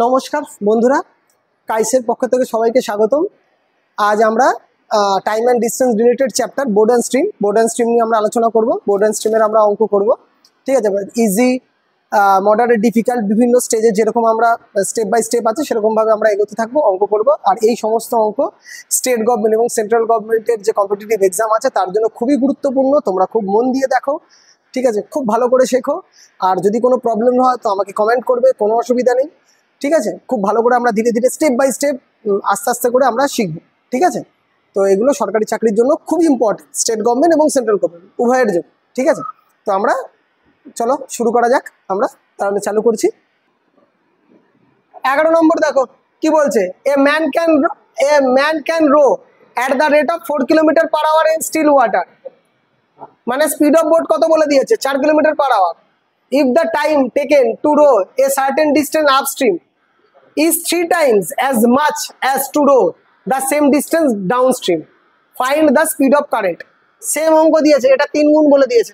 নমস্কার বন্ধুরা, কাইসের পক্ষ থেকে সবাইকে স্বাগতম। আজ আমরা time and distance related chapter board and stream নিয়ে আমরা আলোচনা করব। বোর্ড অ্যান্ড স্ট্রিমের আমরা অঙ্ক করব, ঠিক আছে। ইজি, মডারেট, ডিফিকাল্ট, বিভিন্ন স্টেজে যেরকম আমরা স্টেপ বাই স্টেপ আছে সেরকমভাবে আমরা এগোতে থাকবো, অঙ্ক করব। আর এই সমস্ত অঙ্ক স্টেট গভর্নমেন্ট এবং সেন্ট্রাল গভর্নমেন্টের যে কম্পিটিটিভ এক্সাম আছে তার জন্য খুবই গুরুত্বপূর্ণ। তোমরা খুব মন দিয়ে দেখো, ঠিক আছে, খুব ভালো করে শেখো। আর যদি কোনো প্রবলেম হয় তো আমাকে কমেন্ট করবে, কোনো অসুবিধা নেই, ঠিক আছে। খুব ভালো করে আমরা ধীরে ধীরে স্টেপ বাই স্টেপ আস্তে আস্তে করে আমরা শিখবো, ঠিক আছে। তো এগুলো সরকারি চাকরির জন্য খুবই ইম্পর্টেন্ট, স্টেট গভর্নমেন্ট এবং সেন্ট্রাল গভর্নমেন্ট উভয়ের জন্য, ঠিক আছে। তো আমরা চলো শুরু করা যাক। আমরা তাহলে চালু করছি। 11 নম্বর দেখো কি বলছে, a man can row at the rate of 4 kilometre per hour in still water. মানে স্পিড অফ বোট কত বলে দিয়েছে, 4 kilometre per hour. If the time taken to row a certain distance upstream is 3 times as much as to row the same distance downstream, find the speed of current। Same অঙ্ক দিয়েছে, এটা 3 গুণ বলে দিয়েছে।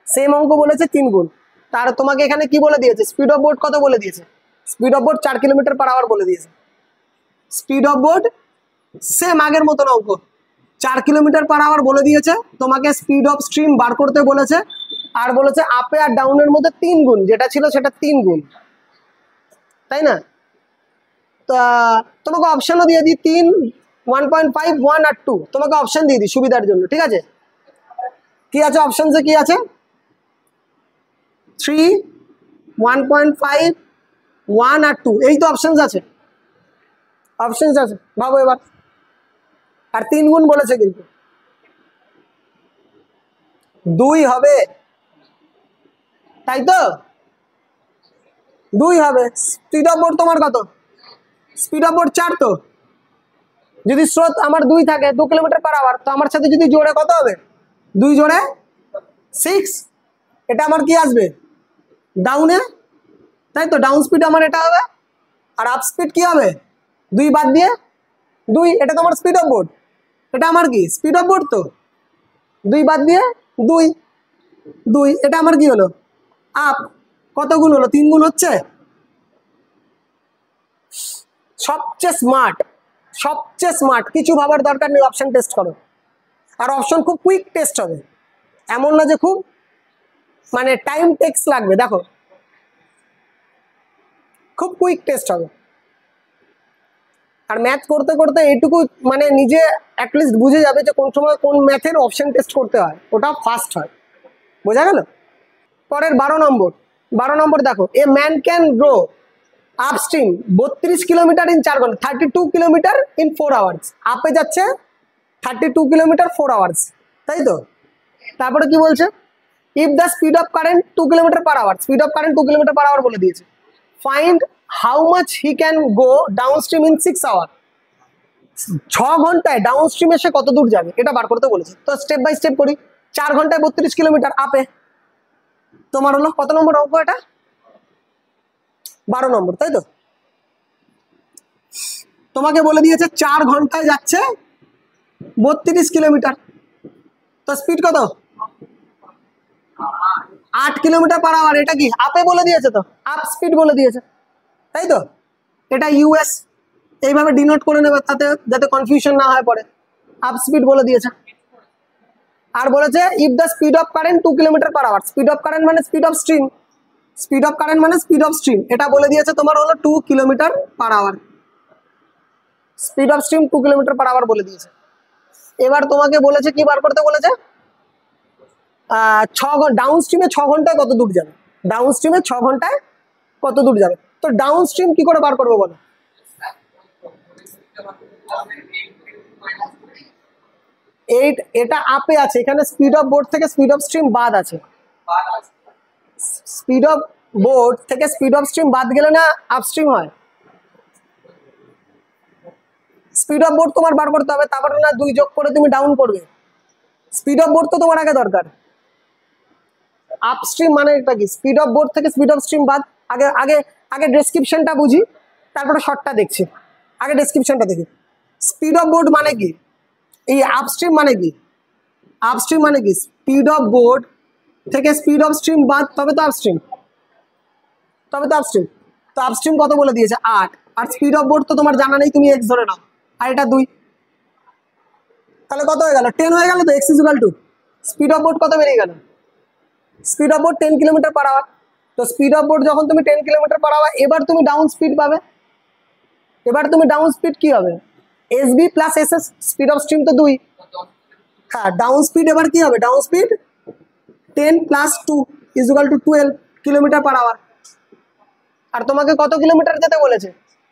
Same অঙ্ক বলেছে 3 গুণ। তার তোমাকে এখানে কি বলে দিয়েছে, স্পিড অফ বোট কত বলে দিয়েছে, speed of boat 4 kilometre per hour বলে দিয়েছে। স্পিড অফ বোট সেম আগের মতন অঙ্ক, 4 কিলোমিটার পার আওয়ার বলে দিয়েছে। তোমাকে স্পিড অফ স্ট্রিম বার করতে বলেছে, আর বলেছে আপে আর ডাউনের মধ্যে 3 গুণ, যেটা ছিল সেটা 3 গুণ, তাই না। তোমাকে অপশনও দিয়ে দিই, 3, 1.5, 1 আর 2 তোমাকে অপশন দিয়ে দিই সুবিধার জন্য, ঠিক আছে। কি আছে অপশনসে, কি আছে, 3, 1.5, 1 আর 2, এই তো অপশনস আছে, অপশনস আছে। ভাবো এবার, আর 3 গুণ বলেছে, কিন্তু 2 হবে, তাই তো 2 হবে। স্পিড অফ বোট তোমার কত, স্পিড অফ বোট 4, তো যদি স্রোত আমার 2 থাকে 2 কিলোমিটার পার আওয়ার, তো আমার সাথে যদি জোড়ে কত হবে, 2 জোড়ে 6। এটা আমার কি আসবে, ডাউনে, তাই তো, ডাউন স্পিড আমার এটা হবে। আর আপ স্পিড কি হবে, 2 বাদ দিয়ে 2, এটা তোমার স্পিড অফ বোট, এটা আমার কি স্পিড অফ বোট, তো 2 বাদ দিয়ে 2, এটা আমার কি হলো, আপ। কত গুণ হলো, 3 গুণ হচ্ছে। সবচেয়ে স্মার্ট, কিছু ভাবার দরকার নেই, অপশন টেস্ট করো। আর অপশন খুব কুইক টেস্ট হবে, এমন না যে খুব মানে টাইম টেক্স লাগবে, দেখো খুব কুইক টেস্ট হবে। আর ম্যাথ করতে করতে এইটুকু মানে নিজে অ্যাটলিস্ট বুঝে যাবে যে কোন সময় কোন ম্যাথের অপশন টেস্ট করতে হয়, ওটা ফাস্ট হয়, বোঝা গেল। পরের 12 নম্বর দেখো, a man can row upstream 32 kilometre in 4 ঘন্টা, 32 কিলোমিটার ইন 4 আওয়ার্স। আপে যাচ্ছে 32 কিলোমিটার 4 আওয়ার্স, তাই তো। তারপরে কি বলছে, if the speed of current 2 kilometre per hour, speed of current 2 kilometre per hour বলে দিয়েছে। Find how much he can go downstream in 6 hour. 6 ঘন্টায় ডাউন স্ট্রিমে সে কত দূর যাবে এটা বার করতে বলেছে। তো স্টেপ বাই স্টেপ করি। 4 ঘন্টায় 32 কিলোমিটার আপে, তোমার হলো কত নম্বর অঙ্ক এটা, 12 নম্বর, তাই তো। তোমাকে বলে দিয়েছে 4 ঘন্টায় যাচ্ছে 32 কিলোমিটার, তো স্পিড কত, 8 কিলোমিটার পার আওয়ার। এটা কি আপে বলে দিয়েছে, তো আপ স্পিড বলে দিয়েছে, তাই তো। এটা ইউএস এইভাবে ডিনোট করে নেবে, তাতে যাতে কনফিউশন না হয় পরে। আপ স্পিড বলে দিয়েছে। আর বলেছে if the speed of current 2 kilometre per hour, speed of current মানে speed of stream, speed of current মানে স্পিড অফ স্ট্রিম, এটা বলে দিয়েছে তোমার হলো 2 kilometre per hour. Speed of stream 2 kilometre per hour বলে দিয়েছে। এবার তোমাকে বলেছে কি বার করতে বলেছে, 6 ঘন্টা ডাউন স্ট্রিমে 6 ঘন্টায় কত দূর যাবে, ডাউন স্ট্রিমে 6 ঘন্টায় কত দূর যাবে। তো ডাউন স্ট্রিম কি করে বার করবো বলো, এটা আপে আছে, এখানে স্পিড অফ বোট থেকে স্পিড অফ স্ট্রিম বাদ আছে। স্পিড অফ বোট থেকে স্পিড অফ স্ট্রিম বাদ গেলে না আপস্ট্রিম হয়। স্পিড অফ বোট তোমার বার করতে হবে, তারপরে না 2 যোগ করে তুমি ডাউন করবে। স্পিড অফ বোট তো তোমার আগে দরকার। আপস্ট্রিম মানে এটা কি, স্পিড অফ বোট থেকে স্পিড অফ স্ট্রিম বাদ। আগে আগে আগে ডেসক্রিপশনটা বুঝি, তারপরে শর্টটা দেখছি। আগে ডেসক্রিপশনটা দেখি। স্পিড অফ বোট মানে কি, এই আপস্ট্রিম মানে কি, আপস্ট্রিম মানে কি স্পিড অফ বোট থেকে স্পিড অফ স্ট্রিম বাদ, তবে তো আপস্ট্রিম, তো আপস্ট্রিম কত বলে দিয়েছে 8, আর স্পিড অফ বোট তো তোমার জানা নেই, তুমি x ধরে নাও, আর এটা 2, তাহলে কত হয়ে গেল 10 হয়ে গেল। তো x equal to speed of boat কত বেরিয়ে গেল, speed of boat 10 kilometre per hour. তো স্পিড অফ বোট যখন তুমি 10 কিলোমিটার পার আওয়ার, এবার তুমি ডাউন স্পিড পাবে, এবার তুমি ডাউন স্পিড কি হবে SB plus SS, speed of stream তো 2, হ্যাঁ ডাউন স্পিড এবার কি হবে, down speed 10 plus 2 is equal to 12 kilometre per hour. আর তোমাকে কত কিলোমিটার যেতে বলেছে,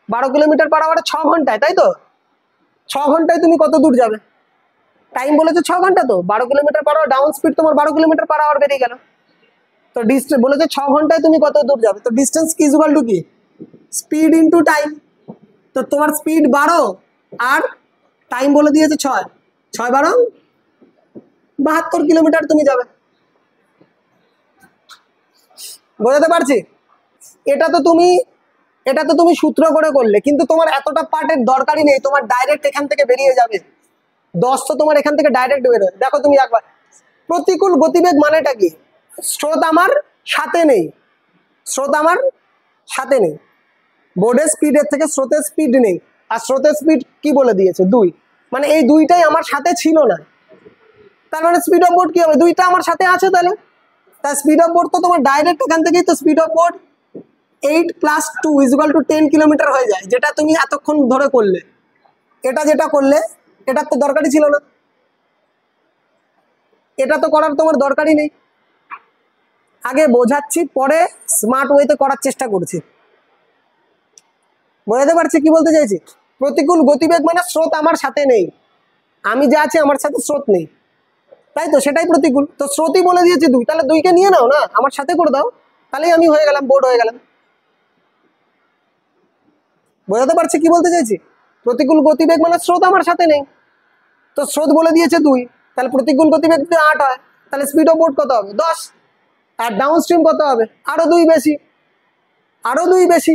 12 কিলোমিটার পার আওয়ারে 6 ঘন্টায়, তাই তো 6 ঘন্টায় তুমি কত দূর যাবে, টাইম বলেছে 6 ঘন্টা, তো 12 kilometre per hour, down speed তোমার 12 কিলোমিটার পার আওয়ার বেরিয়ে গেল। তো ডিস্টেন্স বলেছে 6 ঘন্টায় তুমি কত দূর যাবে, তো ডিস্টেন্স কি ইজ ইকুয়াল টু কি স্পিড ইনটু টাইম। তো তোমার স্পিড 12 আর টাইম বলে দিয়েছে 6, 6 12 72 কিলোমিটার তুমি যাবে। বোঝাতে পারছি? এটা তো তুমি সূত্র করে করলে, কিন্তু তোমার এতটা পার্টের দরকারই নেই, তোমার ডাইরেক্ট এখান থেকে বেরিয়ে যাবে 10, তো তোমার এখান থেকে ডাইরেক্ট বেরোয়। দেখো তুমি একবার, প্রতিকূল গতিবেগ মানেটা কি, স্রোত আমার সাথে নেই, স্রোত আমার সাথে নেই, বোর্ডের স্পিডের থেকে স্রোতের স্পিড নেই, আর স্রোতের স্পিড কি বলে দিয়েছে 2, মানে এই দুইটাই আমার সাথে ছিল না, তার মানে স্পিড অফ বোট কি হবে, দুইটা আমার সাথে আছে, তাহলে তাই স্পিড অফ বোট তো তোমার ডাইরেক্ট এখান থেকেই তো speed of boat 8 plus 2 is equal two 10 kilometre হয়ে যায়, যেটা তুমি এতক্ষণ ধরে করলে। এটা যেটা করলে এটার তো দরকারই ছিল না, এটা তো করার তোমার দরকারই নেই। আগে বোঝাচ্ছি, পরে স্মার্ট ওয়েতে করার চেষ্টা করছি। বোঝাতে পারছি কি বলতে চাইছি? প্রতিকূল গতিবেগ মানে স্রোত আমার সাথে নেই, আমি যা আছি আমার সাথে স্রোত নেই, তাই তো সেটাই প্রতিকূল। তো স্রোতই বলে দিয়েছে 2, তাহলে 2কে নিয়ে নাও না, আমার সাথে করে দাও, তাহলেই আমি হয়ে গেলাম, বোর্ড হয়ে গেলাম। বোঝাতে পারছি কি বলতে চাইছি? প্রতিকূল গতিবেগ মানে স্রোত আমার সাথে নেই, তো স্রোত বলে দিয়েছে 2, তাহলে প্রতিকূল গতিবেগ যদি 8 হয়, তাহলে স্পিড অফ বোট কত হবে 10, আর ডাউন স্ট্রিম কত হবে আরো 2 বেশি, আরো 2 বেশি,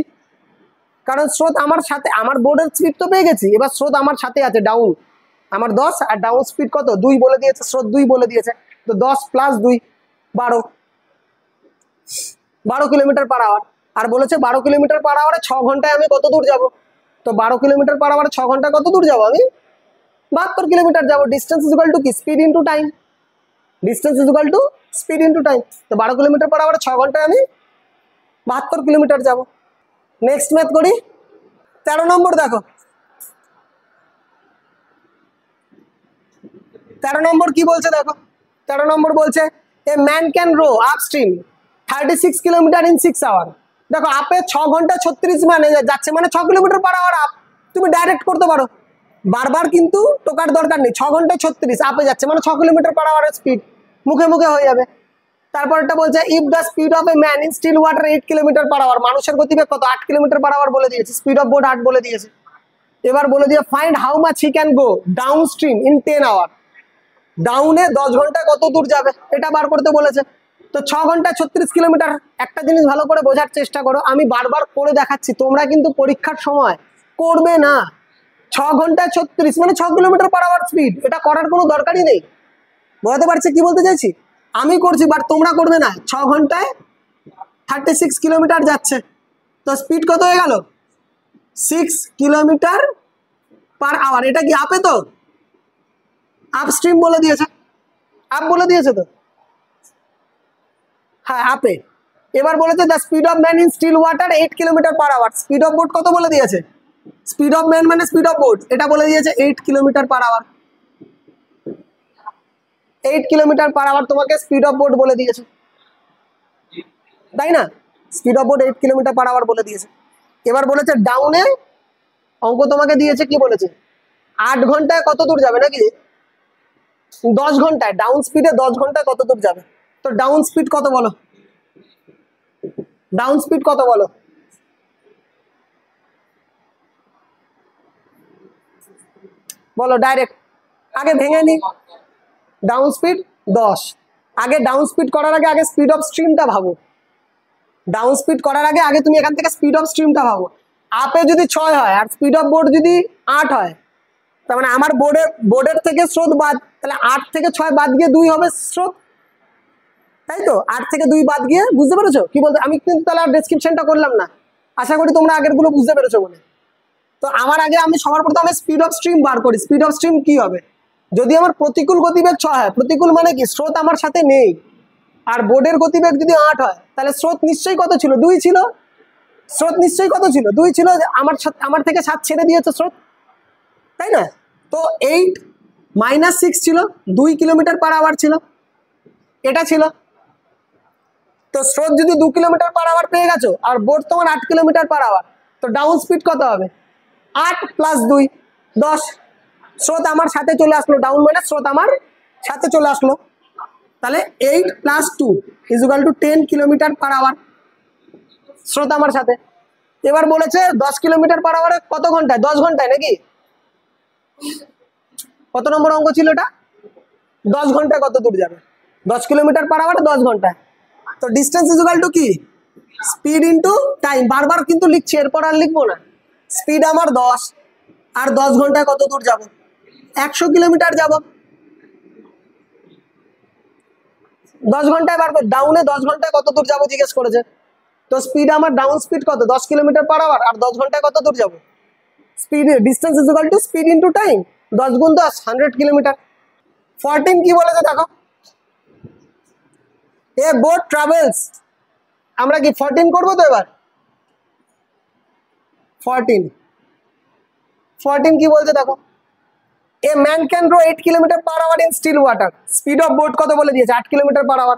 কারণ স্রোত আমার সাথে, আমার বোর্ডের স্পিড তো পেয়ে গেছি, এবার স্রোত আমার সাথে আছে ডাউন, আমার 10, আর ডাউন স্পিড কত 2 বলে দিয়েছে, স্রোত 2 বলে দিয়েছে, তো 10 প্লাস 2 12 কিলোমিটার পার আওয়ার। আর বলেছে 12 কিলোমিটার পার আওয়ারে 6 ঘন্টায় আমি কত দূর যাব, তো 12 কিলোমিটার পার আওয়ারে 6 ঘন্টায় কত দূর যাবো আমি 72 কিলোমিটার যাবো। ডিস্টেন্স ইজ ইকুয়াল টু কি speed into time, distance is equal to speed into time. তো 12 কিলোমিটার পার আওয়ারে 6 ঘন্টায় আমি 72 কিলোমিটার যাব। নেক্সট ম্যাথ করি, 13 নম্বর দেখো, 13 নম্বর কি বলছে দেখো, 13 নম্বর বলছে a man can row upstream 36 kilometre in 6 hour. দেখো আপে 6 ঘন্টা 36 মানে যাচ্ছে, মানে 6 কিলোমিটার পার আওয়ার আপ, তুমি ডাইরেক্ট করতে পারো, বারবার কিন্তু টোকার দরকার নেই, 6 ঘন্টায় 36 আপে যাচ্ছে মানে 6 কিলোমিটার পার আওয়ারের স্পিড, মুখে মুখে হয়ে যাবে। তারপর এটা বলছে if the speed of a man in still water 8 kilometre per hour, মানুষের গতিবেগ কত 8 কিলোমিটার পার আওয়ার বলে দিয়েছে, স্পিড অফ বোট 8 বলে দিয়েছে। এবার বলে দিয়ে find how much he can go downstream in 10 hour, ডাউনে 10 ঘন্টায় কত দূর যাবে এটা বার করতে বলেছে। তো 6 ঘন্টায় 36 কিলোমিটার। একটা জিনিস ভালো করে বোঝার চেষ্টা করো, আমি বারবার করে দেখাচ্ছি, তোমরা কিন্তু পরীক্ষার সময় করবে না 6 ঘন্টায় 36 মানে 6 কিলোমিটার পার আওয়ার স্পিড, এটা করার কোনো দরকারই নেই। বোঝাতে পারছি কি বলতে চাইছি? আমি করছি বাট তোমরা করবে না। 6 ঘন্টায় 36 কিলোমিটার যাচ্ছে, তো স্পিড কত হয়ে গেল 6 কিলোমিটার পার আওয়ার। এটা কি আপে, তো আপস্ট্রিম বলে দিয়েছে, আপ বলে দিয়েছে তো, হ্যাঁ আপে। এবার বলেছে the speed of man in still water 8 kilometre per hour, speed of boat কত বলে দিয়েছে, স্পিড অফ ম্যান মানে স্পিড অফ বোট, এটা বলে দিয়েছে 8 kilometre per hour, 8 kilometre per hour তোমাকে স্পিড অফ বোট বলে দিয়েছে, তাই না? Speed of boat 8 kilometre per hour বলে দিয়েছে। এবার বলেছে ডাউনে অঙ্ক তোমাকে দিয়েছে, কি বলেছে 8 ঘন্টায় কত দূর যাবে, নাকি 10 ঘন্টায়, ডাউন স্পিডে 10 ঘন্টায় কত দূর যাবে। তো ডাউন স্পিড কত বলো, ডাউন স্পিড কত বলো, বলো ডাইরেক্ট, আগে ভেঙে নি। ডাউন স্পিড 10, আগে ডাউন স্পিড করার আগে আগে স্পিড অফ স্ট্রিমটা ভাবো, ডাউন স্পিড করার আগে আগে তুমি এখান থেকে স্পিড অফ স্ট্রিমটা ভাবো। আপে যদি 6 হয় আর স্পিড অফ বোট যদি 8 হয়, তার মানে আমার বোর্ডের থেকে স্রোত বাদ, তাহলে 8 থেকে 6 বাদ গিয়ে 2 হবে স্রোত, তাই তো 8 থেকে 2 বাদ গিয়ে, বুঝতে পেরেছো কি বলতে? আমি কিন্তু তাহলে আর ডেসক্রিপশনটা করলাম না, আশা করি তোমরা আগেরগুলো বুঝতে পেরেছো বলে। তো আমার আগে আমি সবার প্রথমে স্পিড অফ স্ট্রিম বার করি। স্পিড অফ স্ট্রিম কি হবে? যদি আমার প্রতিকূল গতিবেগ 6 হয়, প্রতিকূল মানে কি স্রোত আমার সাথে নেই, আর বোর্ডের গতিবেগ যদি 8 হয়, তাহলে স্রোত নিশ্চয়ই কত ছিল? 2 ছিল। স্রোত নিশ্চয়ই কত ছিল? 2 ছিল। আমার থেকে 7 ছেড়ে দিয়েছে স্রোত, তাই না? তো 8 - 6 ছিল, 2 কিলোমিটার পার আওয়ার ছিল, এটা ছিল। তো স্রোত যদি 2 কিলোমিটার পার আওয়ার পেয়ে গেছো, আর বোর্ড তোমার 8 কিলোমিটার পার আওয়ার, তো ডাউন স্পিড কত হবে? 8 + 2 10। স্রোত আমার সাথে চলে আসলো, ডাউন মানে স্রোত আমার সাথে চলে আসলো। তাহলে 8 + 2 = 10 কিলোমিটার পার আওয়ার, স্রোত আমার সাথে। এবার বলেছে 10 কিলোমিটার পার আওয়ারে কত ঘন্টায়? 10 ঘন্টায় নাকি? কত নম্বর অঙ্ক ছিল এটা? 10 ঘন্টায় কত দূর যাবে? 10 কিলোমিটার পার আওয়ারে 10 ঘন্টায়। তো ডিস্টেন্স = কি? Speed into time. বারবার কিন্তু লিখছি, এরপর আর লিখবো না। স্পিড আমার 10, আর 10 ঘন্টায় কত দূর যাব? 100 কিলোমিটার যাব। 10 ঘন্টায় বার কর। ডাউনে 10 ঘন্টায় কত দূর যাব জিজ্ঞেস করেছে। তো স্পিড আমার ডাউন স্পিড কত? 10 কিলোমিটার পার আওয়ার, আর 10 ঘন্টায় কত দূর যাব? Speed distance = speed into time. 10 গুণ 10 100 কিলোমিটার। 14 কি বলেছে দেখো, এ বোট ট্রাভেলস। আমরা কি 14 করবো তো এবার? 14 কি বলছে দেখো, a man can row 8 kilometre per hour in still water. Speed of boat কত বলে দিয়েছে? 8 kilometre per hour.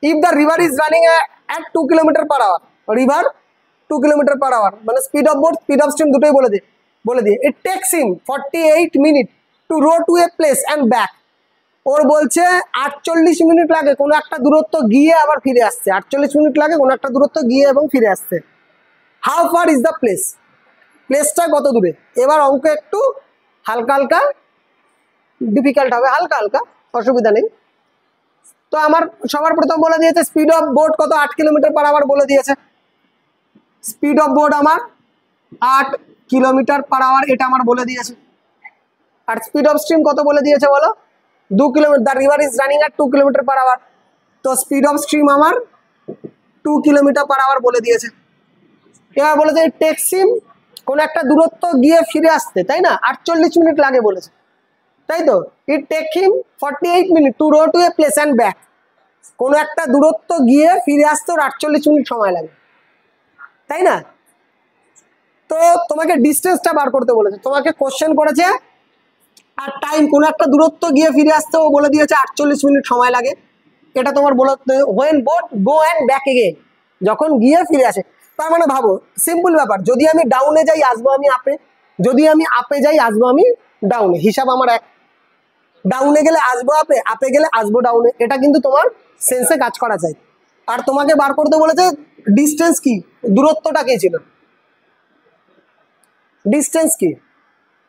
If the river is running at 2 kilometre per hour, river 2 kilometre per hour, মানে speed of boat, speed of stream দুটোই বলে দিয়ে। It takes him 48 minute to row to a place and back. ওর বলছে 48 minute লাগে কোনো একটা দূরত্ব গিয়ে আবার ফিরে আসছে। 48 মিনিট লাগে কোনো একটা দূরত্ব গিয়ে এবং ফিরে আসছে। How far is the place? প্লেসটা কত দূরে? এবার অঙ্ক একটু হালকা হালকা ডিফিকাল্ট হবে, হালকা হালকা, অসুবিধা নেই। তো আমার সবার প্রথম বলে দিয়েছে স্পিড অফ বোট কত? 8 কিলোমিটার পার আওয়ার বলে দিয়েছে। স্পিড অফ বোট আমার 8 কিলোমিটার পার আওয়ার, এটা আমার বলে দিয়েছে। আর স্পিড অফ স্ট্রিম কত বলে দিয়েছে বলো? 2 kilometre. The river is running at 2 kilometre per hour. তো স্পিড অফ স্ট্রিম আমার 2 কিলোমিটার পার আওয়ার বলে দিয়েছে। এবার বলেছে টেক্স হিম, কোন একটা দূরত্ব গিয়ে ফিরে আসতে, তাই না? 48 মিনিট লাগে বলেছে, তাই তো? It take him 48 minute to row to a place and back. কোনো একটা দূরত্ব গিয়ে ফিরে আসতে ওর 48 মিনিট সময় লাগে, তাই না? তো তোমাকে ডিস্টেন্সটা বার করতে বলেছে, তোমাকে কোশ্চেন করেছে, আর টাইম কোনো একটা দূরত্ব গিয়ে ফিরে আসতে ও বলে দিয়েছে 48 মিনিট সময় লাগে। এটা তোমার বলতে when boat go and back again, যখন গিয়ে ফিরে আসে। তার মানে ভাবো সিম্পল ব্যাপার, যদি আমি ডাউনে যাই আসবো আমি আপে, যদি আমি আপে যাই আসবো আমি ডাউনে, হিসাব আমার এক। ডাউনে গেলে আসবো আপে, আপে গেলে আসবো ডাউনে, এটা কিন্তু তোমার সেন্সে কাজ করা যায়। আর তোমাকে বার করতে বলেছে ডিস্টেন্স কি, দূরত্বটা কি ছিল, ডিস্টেন্স কি।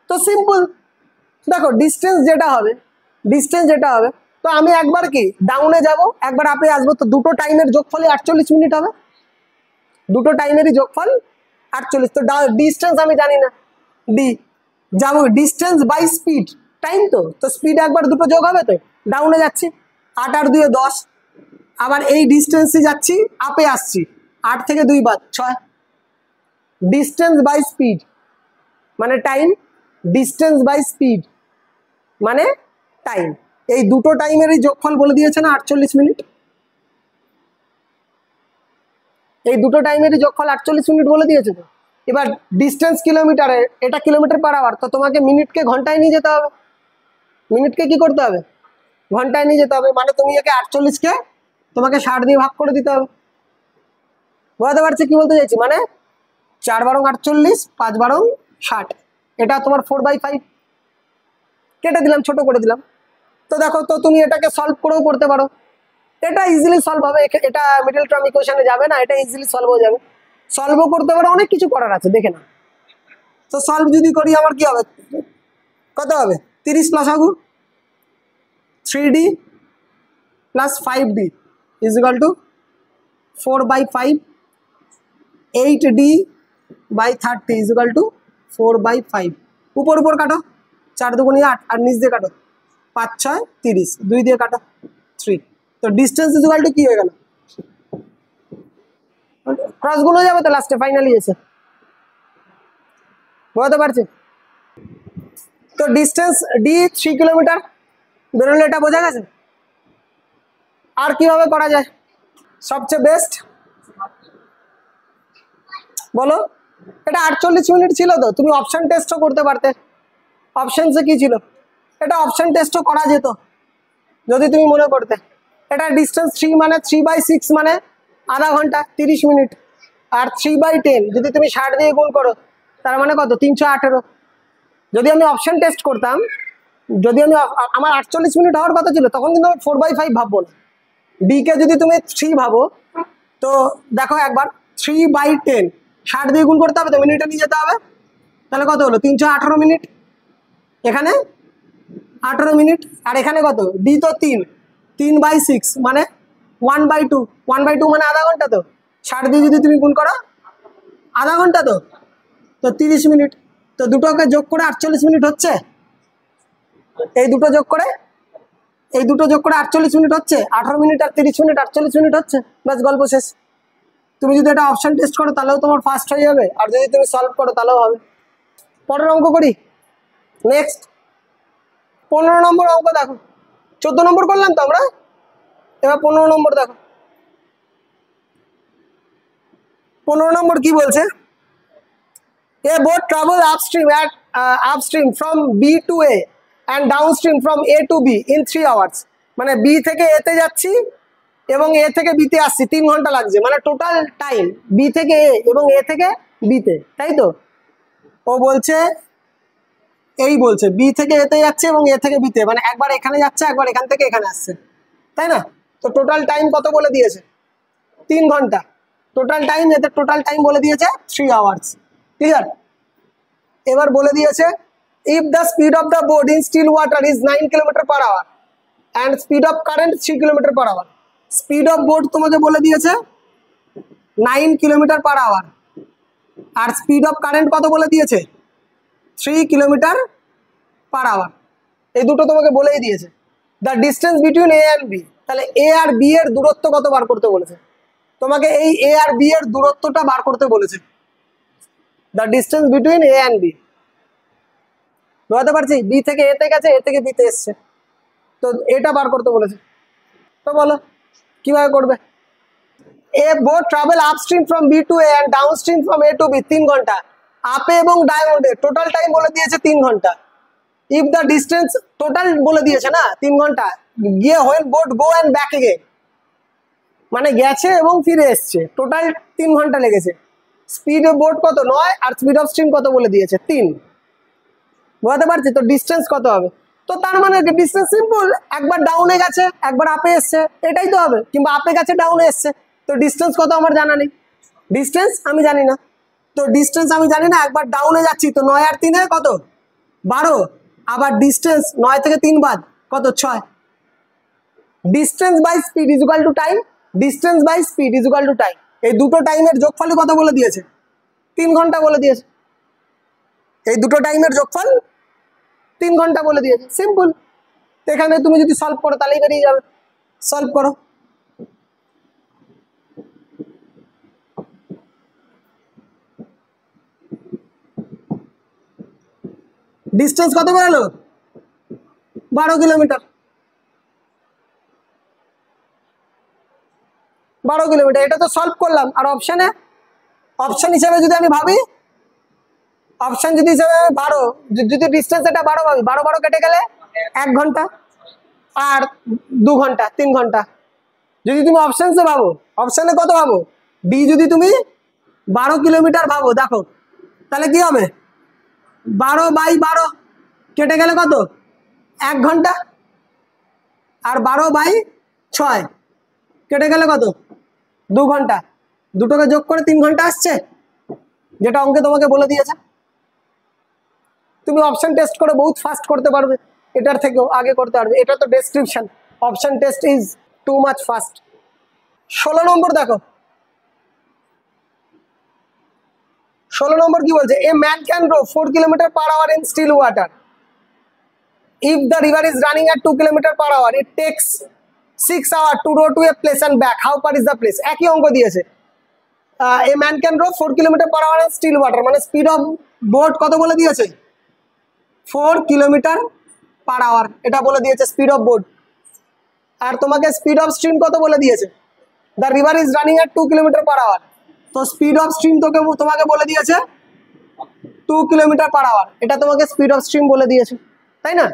তো সিম্পল দেখো, ডিস্টেন্স যেটা হবে, তো আমি একবার কি ডাউনে যাব, একবার আপে আসবো, তো দুটো টাইমের যোগফলে 48 মিনিট হবে, দুটো টাইমেরই যোগফল 48। তো ডিস্টেন্স আমি জানি না, ডি যাবো ডিস্টেন্স বাই স্পিড, টাইম। তো স্পিড একবার দুটো যোগ হবে, তো ডাউনে যাচ্ছি 8 আর 2 10, আবার এই ডিস্টেন্সে যাচ্ছি আপে আসছি, 8 থেকে 2 বাদ 6। ডিস্টেন্স বাই স্পিড মানে টাইম, ডিস্টেন্স বাই স্পিড মানে টাইম, এই দুটো টাইমেরই যোগফল বলে দিয়েছে না 48 মিনিট। এই দুটো টাইমেরই যোগফল 48 মিনিট বলে দিয়েছে। তো এবার ডিস্টেন্স কিলোমিটারে, এটা কিলোমিটার পার আওয়ার, তো তোমাকে মিনিটকে ঘন্টায় নিয়ে যেতে হবে। মিনিটকে কি করতে হবে? ঘন্টায় নিয়ে যেতে হবে। মানে তুমি একে 48কে তোমাকে 60 দিয়ে ভাগ করে দিতে হবে। বুঝতে পারছি কি বলতে চাইছি? মানে 4 বারং 48, 5 বারং 60, এটা তোমার 4/5 কেটে দিলাম, ছোট করে দিলাম। তো দেখো, তো তুমি এটাকে সলভ করেও করতে পারো, এটা ইজিলি সলভ হবে, এটা মিডল টার্ম ইকুয়েশনে যাবে না, এটা ইজিলি সলভ হয়ে যাবে। সলভও করতে পারো, অনেক কিছু করার আছে, দেখে না। তো সলভ যদি করি আমার কি হবে, কত হবে? 30 প্লাস আগু 3d plus 5d is equal to 4/5, 8d by 30 is equal to 4/5। উপর উপর কাটো, 4 দুগুণে 8, আর নিচ দিয়ে কাটো 5 6 30, 2 দিয়ে কাটো 3। তো ডিস্টেন্স ইজ ইকুয়াল টু কি হয়ে গেল? ক্রস গুলো যাবে তো লাস্টে ফাইনালি এসে, বুঝতে পারছি? তো ডিস্টেন্স ডি 3 কিলোমিটার বেরোলে, এটা বোঝা গেছে। আর কিভাবে করা যায় সবচেয়ে বেস্ট বলো? এটা 48 মিনিট ছিল তো, তুমি অপশন টেস্টও করতে পারতে। অপশনসে কি ছিল? এটা অপশন টেস্টও করা যেত যদি তুমি মনে করতে। এটা ডিস্টেন্স 3 মানে 3/6 মানে আধা ঘন্টা 30 মিনিট, আর 3/10 যদি তুমি 60 দিয়ে গুণ করো তার মানে কত? 318। যদি আমি অপশন টেস্ট করতাম, যদি আমি আমার 48 মিনিট হওয়ার কথা ছিল, তখন কিন্তু আমি 4/5 ভাববো না। ডি কে যদি তুমি 3 ভাবো, তো দেখো একবার 3/10 60 দিয়ে গুণ করতে হবে তো, মিনিটে নিয়ে যেতে হবে। তাহলে কত হলো? 318 মিনিট। এখানে 18 মিনিট, আর এখানে কত? ডি তো 3/6 মানে 1/2, 1/2 মানে আধা ঘন্টা। তো 60 দিয়ে যদি তুমি গুণ করো আধা ঘন্টা, তো 30 মিনিট। তো দুটোকে যোগ করে 48 মিনিট হচ্ছে। এই দুটো যোগ করে 48 মিনিট হচ্ছে। 18 মিনিট আর 30 মিনিট 48 মিনিট হচ্ছে, ব্যাস গল্প শেষ। তুমি যদি এটা অপশন টেস্ট করো তাহলেও তোমার ফাস্ট হয়ে যাবে, আর যদি তুমি সলভ করো তাহলেও হবে। পরের অঙ্ক করি। নেক্সট 15 নম্বর অঙ্ক দেখো। 14 নম্বর করলাম তো আমরা, এবার 15 নম্বর দেখো। 15 নম্বর কি বলছে? A boat travel upstream from B to A and downstream from A to B in 3 hours. মানে B থেকে A তে যাচ্ছি এবং A থেকে B তে আসছি, 3 ঘন্টা লাগছে। মানে টোটাল টাইম B থেকে A এবং A থেকে B তে, তাই তো? ও বলছে B থেকে A তে যাচ্ছে এবং A থেকে B তে, মানে একবার এখানে যাচ্ছে, একবার এখান থেকে এখানে আসছে, তাই না? তো টোটাল টাইম কত বলে দিয়েছে? 3 ঘন্টা। টোটাল টাইম, এতে টোটাল টাইম বলে দিয়েছে 3 আওয়ার্স। ক্লিয়ার? এবার বলে দিয়েছে if the speed of the boat in still water is 9 km/h and speed of current 3 km/h. Speed of boat তোমাকে বলে দিয়েছে 9 km/h, R speed of current কত বলে দিয়েছে? 3 km/h। এই দুটো তোমাকে বলেই দিয়েছে। The distance between A and B, তাহলে এ আর বি এর দূরত্ব কত বার করতে বলেছে তোমাকে? এই এ আর বি এর দূরত্বটা বার করতে বলেছে। The distance between A and B, বুঝতে পারছি? বি থেকে এ তে গেছে, এ থেকে বি তে এসছে, তো এটা বার করতে বলেছে। তো বলো কিভাবে করবে? A boat travel upstream from B to A and downstream from A to B 3 ঘন্টা। আপে এবং ডাউনে টোটাল টাইম বলে দিয়েছে 3 ঘন্টা। ইফ দ্য ডিস্টেন্স, টোটাল বলে দিয়েছে না 3 ঘন্টা, গিয়ে when boat go and back again, মানে গেছে এবং ফিরে এসছে, টোটাল 3 ঘন্টা লেগেছে। স্পিড অফ বোট কত? 9, আর স্পিড অফ স্ট্রিম কত বলে দিয়েছে? 3। বুঝতে পারছি? তো ডিস্টেন্স কত হবে? তো তার মানে ডিস্টেন্স সিম্পল, একবার ডাউনে গেছে একবার আপে এসছে, এটাই তো হবে। কিংবা আপে গেছে ডাউনে এসছে, তো ডিস্টেন্স কত আমার জানা নেই, ডিস্টেন্স আমি জানি না। তো ডিস্টেন্স আমি জানি না, একবার ডাউনে যাচ্ছি, তো 9 আর 3 কত? 12। আবার ডিস্টেন্স 9 থেকে 3 বাদ কত? 6। Distance by speed is equal to time, distance by speed is equal to time. এই দুটো টাইমের যোগফল কত বলে দিয়েছে? 3 ঘন্টা বলে দিয়েছে। এই দুটো টাইমের যোগফল 3 ঘন্টা বলে দিয়েছে, সিম্পল। এখানে তুমি যদি সলভ করো তাহলেই বেরিয়ে যাবে। সলভ করো। ডিস্টেন্স কত বেরোলো? 12 কিলোমিটার। 12 কিলোমিটার, এটা তো সলভ করলাম। আর অপশানে, অপশন হিসেবে যদি আমি ভাবি, অপশন যদি হিসেবে 12, যদি ডিস্টেন্স এটা 12 ভাবি, 12 কেটে গেলে 1 ঘন্টা, আর 2 ঘন্টা, 3 ঘন্টা। যদি তুমি অপশনসে ভাবো, অপশানে কত ভাবো? ডি যদি তুমি 12 কিলোমিটার ভাবো, দেখো তাহলে কি হবে? 12/12 কেটে গেলে কত? 1 ঘন্টা। আর 12/6 কেটে গেলে কত? 2 ঘন্টা। দুটোকে যোগ করে 3 ঘন্টা আসছে, যেটা অঙ্কে তোমাকে বলে দিয়েছে। তুমি অপশন টেস্ট করে বহুত ফাস্ট করতে পারবে, এটার থেকেও আগে করতে পারবে। এটা তো description, option test is too much fast. 16 number দেখো। 16 নম্বর কি বলছে? A man can row 4 km/h in still water. If the river is running at 2 km/h, it takes 6 hours to row to a place and back. How far is the place? একই অঙ্ক দিয়েছে। A man can row 4 kilometre per hour still water, মানে speed of boat কত বলে দিয়েছে 4 kilometre per hour, এটা বলে দিয়েছে স্পিড অফ বোট। আর তোমাকে স্পিড অফ স্ট্রিম কত বলে দিয়েছে, the river is running at 2 kilometre per hour, তো স্পিড অফ স্ট্রিম তোমাকে বলে দিয়েছে 2 কিলোমিটার পার আওয়ার, এটা তোমাকে স্পিড অফ স্ট্রিম বলে দিয়েছে, তাই না?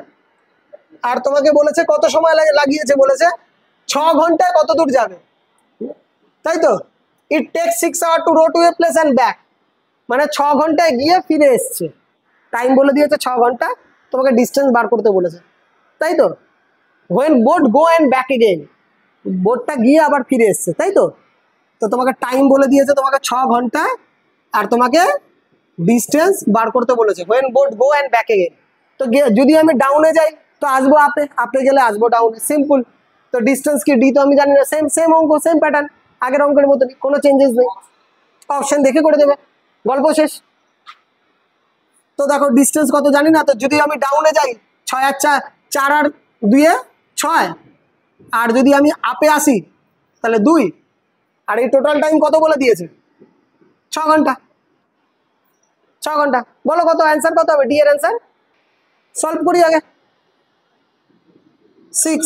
আর তোমাকে বলেছে কত সময় লাগিয়েছে, বলেছে 6 ঘন্টায় কত দূর যাবে, তাই তো? It takes 6 hour to row to a place and back, মানে 6 ঘন্টায় গিয়ে ফিরে এসছে, টাইম বলে দিয়েছে 6 ঘন্টা, তোমাকে ডিস্টেন্স বার করতে বলেছে, তাই তো? When boat go and back again, বোটটা গিয়ে আবার ফিরে এসছে, তাই তো? তো তোমাকে টাইম বলে দিয়েছে তোমাকে 6 ঘন্টা, আর তোমাকে ডিস্টেন্স বার করতে বলেছে when boat go and back again. তো যদি আমি ডাউনে যাই তো আসবো আপে, আপে গেলে আসবো ডাউনে, সিম্পল। তো ডিস্টেন্স কি ডি তো আমি জানি না, সেম সেম অঙ্ক, সেম প্যাটার্ন, আগের অঙ্কের মতনই, কোনো চেঞ্জেস নেই, অপশন দেখে করে দেবে, গল্প শেষ। তো দেখো ডিস্টেন্স কত জানি না, তো যদি আমি ডাউনে যাই 6 আর 4 আর 2 6, আর যদি আমি আপে আসি তাহলে 2, আর এই টোটাল টাইম কত বলে দিয়েছে 6 ঘন্টা, 6 ঘন্টা। বলো কত অ্যান্সার, কত হবে ডি এর অ্যান্সার? সলভ করি আগে। 6,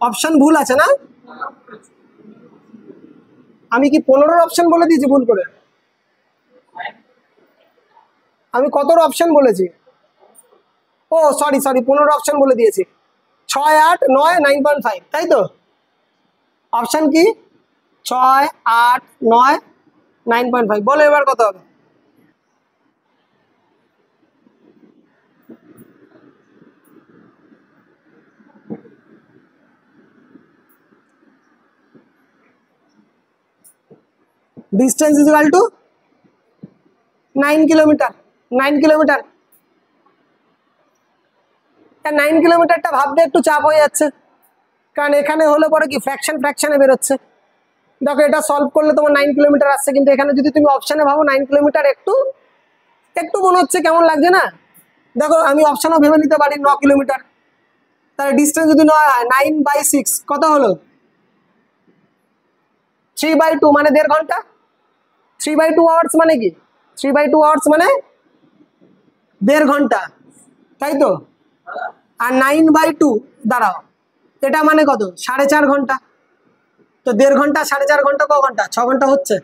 অপশন ভুল আছে না? আমি কি 15 অপশন বলে দিয়েছি ভুল করে? আমি কতর অপশন বলেছি? ও সরি 15 অপশন বলে দিয়েছি, 6 8 9 9.5, তাই তো? অপশন কি 6 8 9 9.5, বলো এবার কত হবে? Distance is equal two 9 kilometre, 9 kilometre. 9 কিলোমিটারটা ভাবতে একটু চাপ হয়ে যাচ্ছে, কারণ এখানে হলে পরে কি ফ্র্যাকশনে বেরোচ্ছে। দেখো এটা সলভ করলে তোমার 9 কিলোমিটার আসছে, কিন্তু এখানে যদি তুমি অপশনে ভাবো 9 কিলোমিটার একটু একটু মনে হচ্ছে কেমন লাগছে না? দেখো আমি অপশনও ভেবে নিতে পারি 9 কিলোমিটার, তাহলে ডিস্টেন্স যদি 9/6 কত হলো 3/2, মানে 1.5 ঘন্টা। 3/2 আওয়ার্স মানে কি 3/2 আওয়ার্স মানে 1.5 ঘন্টা, তাই তো? আর 9/2 দাঁড়াও, এটা মানে কত 4.5 ঘন্টা। তো 1.5 ঘন্টা 4.5 ঘন্টা ক ঘন্টা, 6 ঘন্টা হচ্ছে।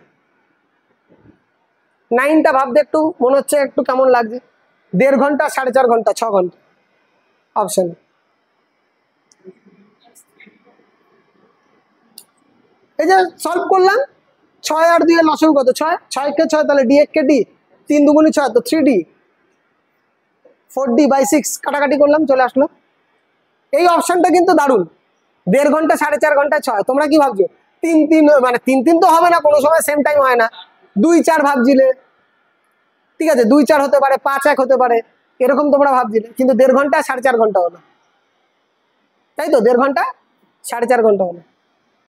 9টা ভাবতে একটু মনে হচ্ছে একটু কেমন লাগছে, 1.5 ঘন্টা 4.5 ঘন্টা 6 ঘন্টা, অপশন। এই যে সলভ করলাম, 6 আর 2 এর লসাগু কত 6, 6 কে 6, তাহলে ডি 1 কে ডি, 3 2 6, তো 3D 4D/6 কাটাকাটি করলাম, চলে আসলো। এই অপশনটা কিন্তু দারুণ, 1.5 ঘন্টা 4.5 ঘন্টায় 6। তোমরা কি ভাবছো 3 3, মানে 3 3 তো হবে না, কোনো সময় সেম টাইম হয় না, 2 4 ভাবছিলে, ঠিক আছে 2 4 হতে পারে, 5 1 হতে পারে, এরকম তোমরা ভাবছিলে, কিন্তু 1.5 ঘন্টা 4.5 ঘন্টা হলো, তাই তো? 1.5 ঘন্টা 4.5 ঘন্টা হলো।